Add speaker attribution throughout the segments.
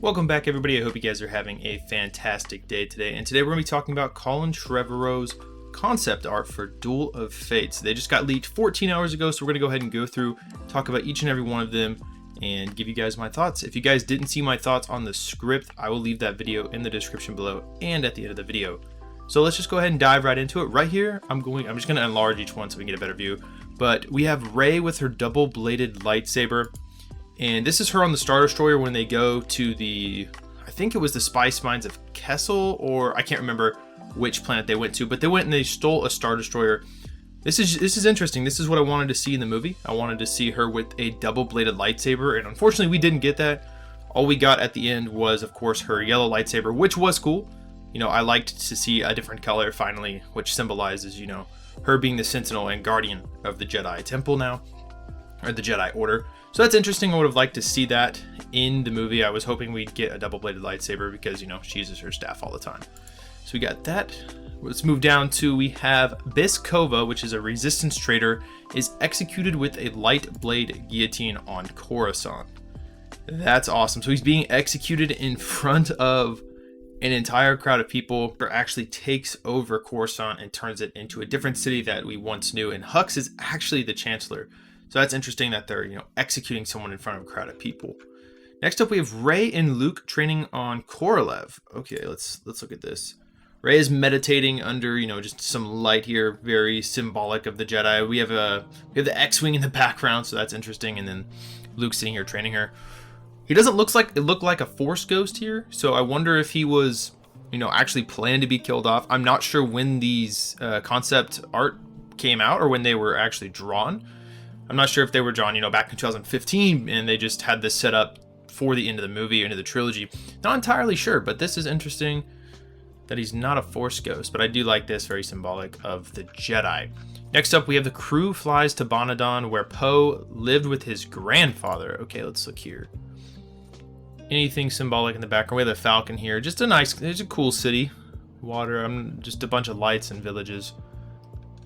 Speaker 1: Welcome back, everybody. I hope you guys are having a fantastic day today. And today we're going to be talking about Colin Trevorrow's concept art for Duel of Fates. They just got leaked 14 hours ago, so we're going to go ahead and go through, talk about each and every one of them, and give you guys my thoughts. If you guys didn't see my thoughts on the script, I will leave that video in the description below and at the end of the video. So let's just go ahead and dive right into it. Right here, I'm just going to enlarge each one so we can get a better view. But we have Rey with her double-bladed lightsaber. And this is her on the Star Destroyer when they go to the, I think it was the spice mines of Kessel, or I can't remember which planet they went to, but they went and they stole a Star Destroyer. This is interesting. This is what I wanted to see in the movie. I wanted to see her with a double-bladed lightsaber, and unfortunately we didn't get that. All we got at the end was, of course, her yellow lightsaber, which was cool. You know, I liked to see a different color finally, which symbolizes, you know, her being the Sentinel and Guardian of the Jedi Temple now, or the Jedi Order. So that's interesting. I would have liked to see that in the movie. I was hoping we'd get a double-bladed lightsaber because, you know, she uses her staff all the time. So we got that. Let's move down to, we have Biskova, which is a resistance traitor, is executed with a light blade guillotine on Khorasan. That's awesome. So he's being executed in front of an entire crowd of people, or actually takes over Khorasan and turns it into a different city that we once knew. And Hux is actually the Chancellor. So that's interesting that they're, you know, executing someone in front of a crowd of people. Next up, we have Rey and Luke training on Korolev. Okay, let's look at this. Rey is meditating under, you know, just some light here, very symbolic of the Jedi. We have the X-wing in the background, so that's interesting. And then Luke sitting here training her. He doesn't look like a Force ghost here, so I wonder if he was, you know, actually planned to be killed off. I'm not sure when these concept art came out or when they were actually drawn. I'm not sure if they were drawn, you know, back in 2015 and they just had this set up for the end of the movie, end of the trilogy. Not entirely sure, but this is interesting that he's not a Force ghost, but I do like this, very symbolic of the Jedi. Next up, we have the crew flies to Bonadon, where Poe lived with his grandfather. Okay, let's look here. Anything symbolic in the background? We have the Falcon here. Just a nice, it's a cool city. Water, just a bunch of lights and villages.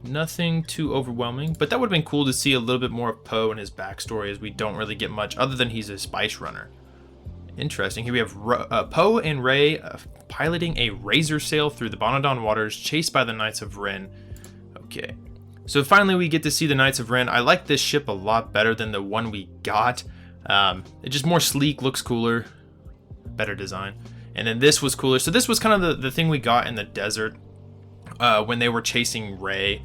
Speaker 1: Nothing too overwhelming, but that would have been cool to see a little bit more of Poe and his backstory, as we don't really get much other than he's a spice runner. Interesting. Here we have Poe and Rey piloting a razor sail through the Bonadon waters, chased by the Knights of Ren. Okay, so finally we get to see the Knights of Ren. I like this ship a lot better than the one we got. It's just more sleek, looks cooler, better design. And then this was cooler. So this was kind of the thing we got in the desert. When they were chasing Rey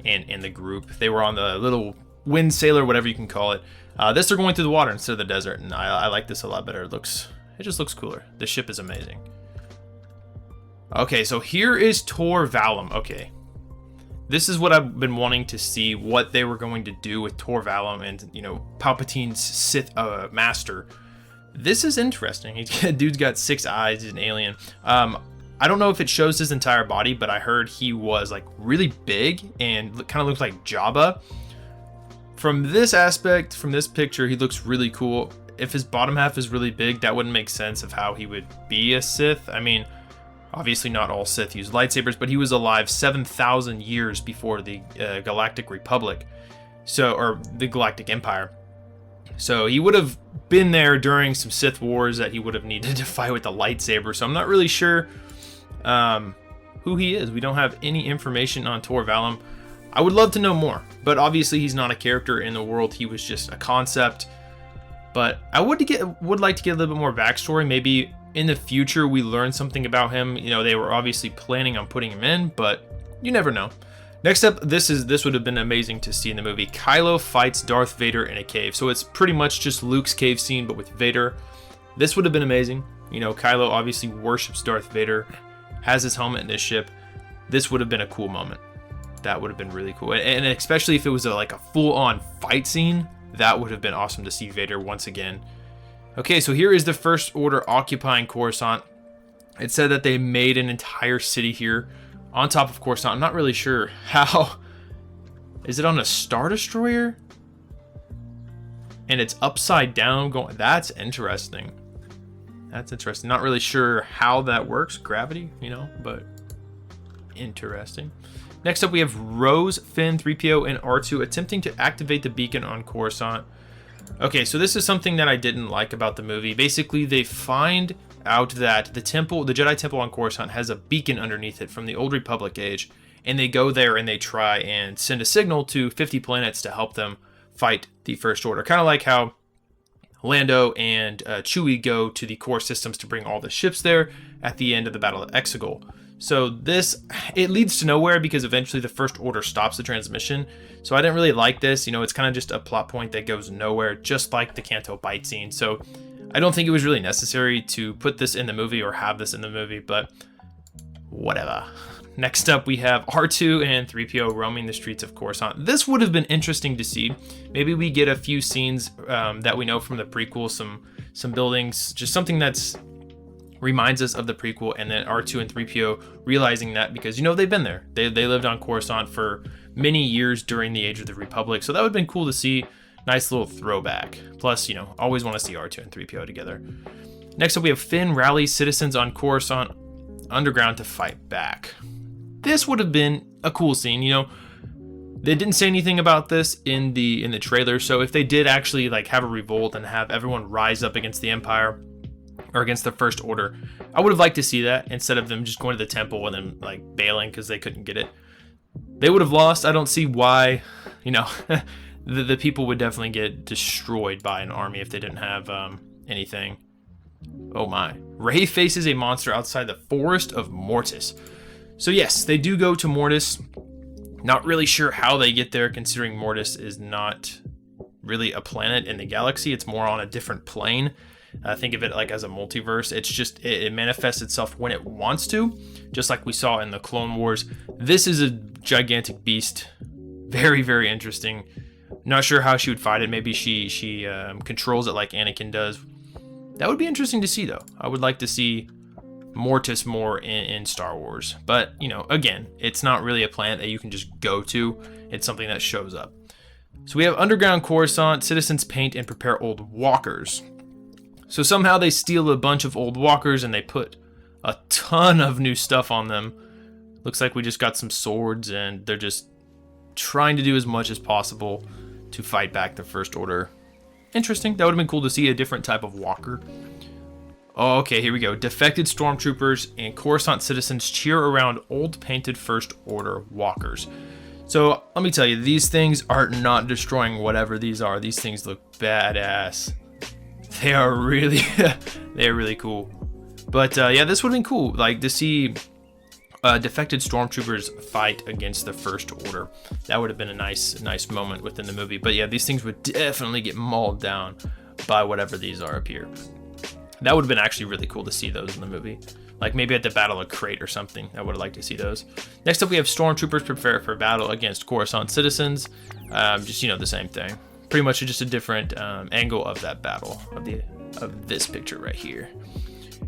Speaker 1: and the group. They were on the little wind sailor, whatever you can call it. This they're going through the water instead of the desert, and I like this a lot better. It just looks cooler. The ship is amazing. Okay, so here is Tor Valum. Okay, this is what I've been wanting to see, what they were going to do with Tor Valum and, you know, Palpatine's Sith master. This is interesting. Dude's got 6 eyes. He's an alien. I don't know if it shows his entire body, but I heard he was like really big and kind of looks like Jabba. From this aspect, from this picture, he looks really cool. If his bottom half is really big, that wouldn't make sense of how he would be a Sith. I mean, obviously not all Sith use lightsabers, but he was alive 7,000 years before the Galactic Republic, or the Galactic Empire. So he would have been there during some Sith wars that he would have needed to fight with the lightsaber. So I'm not really sure who he is. We don't have any information on Tor Valum. I would love to know more, but obviously he's not a character in the world. He was just a concept. But I would like to get a little bit more backstory. Maybe in the future we learn something about him. You know, they were obviously planning on putting him in, but you never know. Next up, this would have been amazing to see in the movie. Kylo fights Darth Vader in a cave. So it's pretty much just Luke's cave scene, but with Vader. This would have been amazing. You know, Kylo obviously worships Darth Vader, has his helmet in his ship. This would have been a cool moment. That would have been really cool. And especially if it was like a full-on fight scene, that would have been awesome to see Vader once again. Okay, so here is the First Order occupying Coruscant. It said that they made an entire city here on top of Coruscant. I'm not really sure how. Is it on a Star Destroyer? And it's upside down going. That's interesting. That's interesting. Not really sure how that works. Gravity, you know, but interesting. Next up, we have Rose, Finn, Threepio, and R2 attempting to activate the beacon on Coruscant. Okay, so this is something that I didn't like about the movie. Basically, they find out that the Jedi Temple on Coruscant has a beacon underneath it from the Old Republic age, and they go there and they try and send a signal to 50 planets to help them fight the First Order. Kind of like how Lando and Chewie go to the core systems to bring all the ships there at the end of the Battle of Exegol. So it leads to nowhere because eventually the First Order stops the transmission. So I didn't really like this. You know, it's kind of just a plot point that goes nowhere, just like the Canto Bight scene. So I don't think it was really necessary to put this in the movie or have this in the movie, but whatever. Next up, we have R2 and Threepio roaming the streets of Coruscant. This would have been interesting to see. Maybe we get a few scenes that we know from the prequel, some buildings, just something that's reminds us of the prequel, and then R2 and Threepio realizing that because, you know, they've been there. They lived on Coruscant for many years during the Age of the Republic, so that would have been cool to see. Nice little throwback. Plus, you know, always want to see R2 and Threepio together. Next up, we have Finn rallies citizens on Coruscant underground to fight back. This would have been a cool scene. You know, they didn't say anything about this in the trailer, so if they did actually like have a revolt and have everyone rise up against the Empire or against the First Order, I would have liked to see that instead of them just going to the temple and then like bailing because they couldn't get it. They would have lost. I don't see why, you know, the people would definitely get destroyed by an army if they didn't have anything. Oh my. Rey faces a monster outside the forest of Mortis. So yes, they do go to Mortis. Not really sure how they get there, considering Mortis is not really a planet in the galaxy. It's more on a different plane. Think of it like as a multiverse. It's just, it manifests itself when it wants to, just like we saw in the Clone Wars. This is a gigantic beast. Very, very interesting. Not sure how she would fight it. Maybe she controls it like Anakin does. That would be interesting to see, though. I would like to see Mortis more in Star Wars. But, you know, again, it's not really a planet that you can just go to. It's something that shows up. So we have underground Coruscant. Citizens paint and prepare old walkers. So somehow they steal a bunch of old walkers and they put a ton of new stuff on them. Looks like we just got some swords and they're just trying to do as much as possible to fight back the First Order. Interesting. That would have been cool to see a different type of walker. Oh, okay, here we go. Defected stormtroopers and Coruscant citizens cheer around old painted First Order walkers. So let me tell you, these things are not destroying whatever these are. These things look badass. They are really, they are really cool. But yeah, this would have been cool, like to see defected stormtroopers fight against the First Order. That would have been a nice moment within the movie. But yeah, these things would definitely get mauled down by whatever these are up here. That would have been actually really cool to see those in the movie. Like maybe at the Battle of Crate or something. I would have liked to see those. Next up, we have stormtroopers prepare for battle against Coruscant citizens. Just, you know, the same thing. Pretty much just a different angle of that battle, of this picture right here.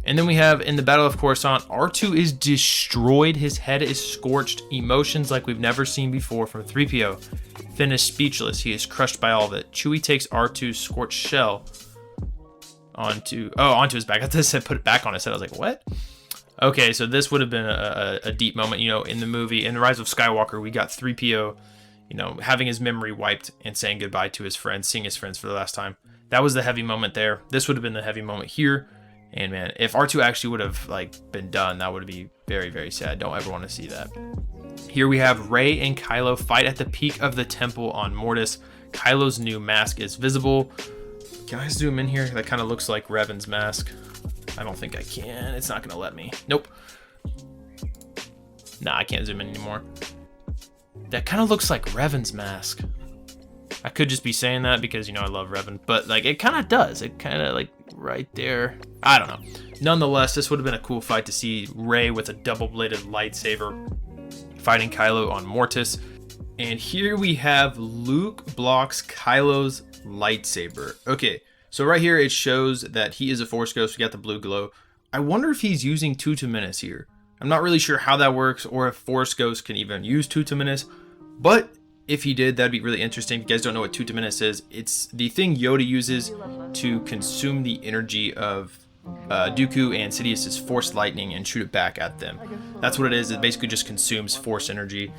Speaker 1: And then we have in the Battle of Coruscant, R2 is destroyed. His head is scorched. Emotions like we've never seen before from Threepio. Finn is speechless. He is crushed by all of it. Chewie takes R2's scorched shell onto his back. I thought it said put it back on his head. I was like, what? Okay, so this would have been a deep moment, you know, in the movie. In the Rise of Skywalker, we got Threepio, you know, having his memory wiped and saying goodbye to his friends, seeing his friends for the last time. That was the heavy moment there. This would have been the heavy moment here. And man, if R2 actually would have like been done, that would be very, very sad. Don't ever want to see that. Here we have Rey and Kylo fight at the peak of the temple on Mortis. Kylo's new mask is visible. Can I zoom in here? That kind of looks like Revan's mask. I don't think I can. It's not going to let me. Nope. Nah, I can't zoom in anymore. That kind of looks like Revan's mask. I could just be saying that because, you know, I love Revan, but like it kind of does. It kind of like right there. I don't know. Nonetheless, this would have been a cool fight to see Rey with a double-bladed lightsaber fighting Kylo on Mortis. And here we have Luke blocks Kylo's lightsaber. Okay, so right here it shows that he is a Force Ghost. We got the blue glow. I wonder if he's using Tutaminis here. I'm not really sure how that works or if Force Ghosts can even use Tutaminis, but if he did, that'd be really interesting. If you guys don't know what Tutaminis is, it's the thing Yoda uses to consume the energy of Dooku and Sidious's Force lightning and shoot it back at them. That's what it is. It basically just consumes Force energy.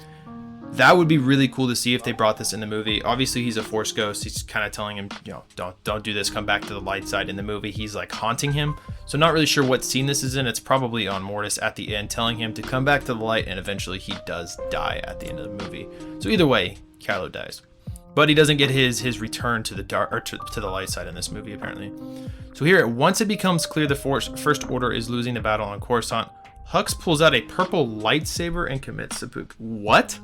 Speaker 1: That would be really cool to see if they brought this in the movie. Obviously, he's a Force ghost. He's kind of telling him, you know, don't do this. Come back to the light side. In the movie, he's like haunting him. So not really sure what scene this is in. It's probably on Mortis at the end, telling him to come back to the light, and eventually he does die at the end of the movie. So either way, Kylo dies, but he doesn't get his return to the dark or to the light side in this movie apparently. So here, once it becomes clear the First Order is losing the battle on Coruscant, Hux pulls out a purple lightsaber and commits seppuku. What?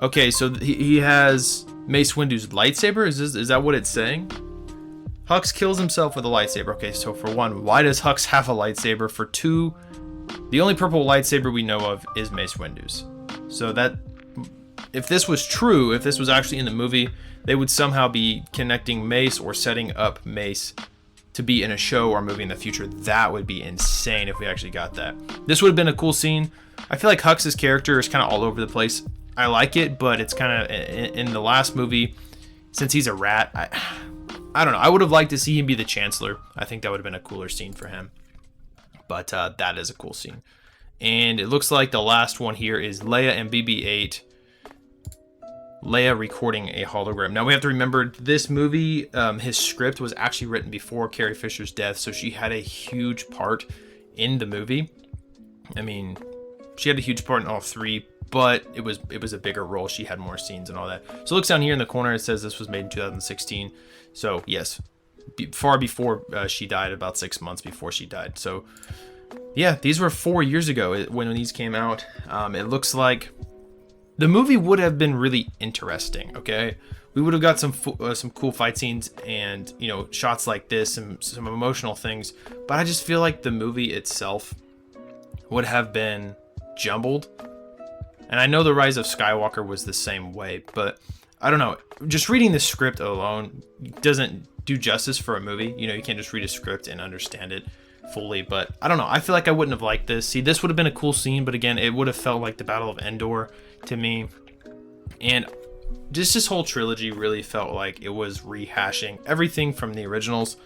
Speaker 1: Okay, so he has Mace Windu's lightsaber? Is that what it's saying? Hux kills himself with a lightsaber. Okay, so for one, why does Hux have a lightsaber? For two, the only purple lightsaber we know of is Mace Windu's. So that, if this was true, if this was actually in the movie, they would somehow be connecting Mace or setting up Mace to be in a show or movie in the future. That would be insane if we actually got that. This would have been a cool scene. I feel like Hux's character is kind of all over the place. I like it, but it's kind of in the last movie, since he's a rat, I don't know. I would have liked to see him be the Chancellor. I think that would have been a cooler scene for him. But that is a cool scene. And it looks like the last one here is Leia and BB-8. Leia recording a hologram. Now we have to remember this movie, his script was actually written before Carrie Fisher's death, so she had a huge part in the movie. I mean, she had a huge part in all three, but it was a bigger role. She had more scenes and all that. So it looks down here in the corner, it says this was made in 2016. So yes, far before she died, about 6 months before she died. So yeah, these were 4 years ago when these came out. It looks like the movie would have been really interesting. Okay, we would have got some cool fight scenes and, you know, shots like this and some emotional things. But I just feel like the movie itself would have been jumbled. And I know the Rise of Skywalker was the same way, but I don't know. Just reading the script alone doesn't do justice for a movie. You know, you can't just read a script and understand it fully, but I don't know. I feel like I wouldn't have liked this. See, this would have been a cool scene, but again, it would have felt like the Battle of Endor to me. And just this whole trilogy really felt like it was rehashing everything from the originals.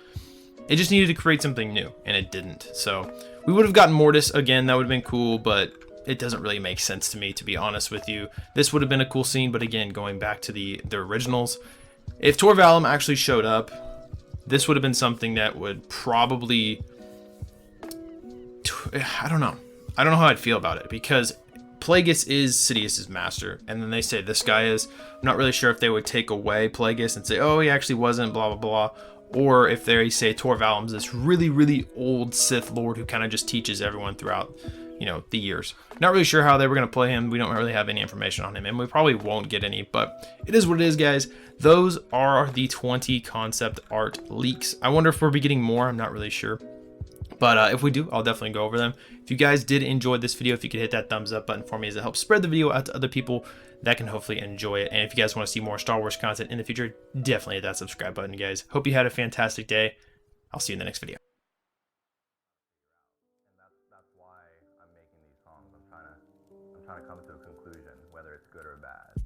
Speaker 1: It just needed to create something new, and it didn't. So we would have gotten Mortis again. That would have been cool, but it doesn't really make sense to me, to be honest with you. This would have been a cool scene, but again, going back to the originals, if Tor Valum actually showed up, this would have been something that would probably, I don't know how I'd feel about it, because Plagueis is Sidious's master, and then they say this guy is. I'm not really sure if they would take away Plagueis and say, oh, he actually wasn't, blah, blah, blah. Or if they say Tor Valum's this really, really old Sith Lord who kind of just teaches everyone throughout, you know, the years. Not really sure how they were going to play him. We don't really have any information on him, and we probably won't get any, but it is what it is, guys. Those are the 20 concept art leaks. I wonder if we'll be getting more. I'm not really sure. But if we do, I'll definitely go over them. If you guys did enjoy this video, if you could hit that thumbs up button for me, as it helps spread the video out to other people that can hopefully enjoy it. And if you guys want to see more Star Wars content in the future, definitely hit that subscribe button, guys. Hope you had a fantastic day. I'll see you in the next video.
Speaker 2: That's why I'm making these songs. I'm trying to come to a conclusion, whether it's good or bad.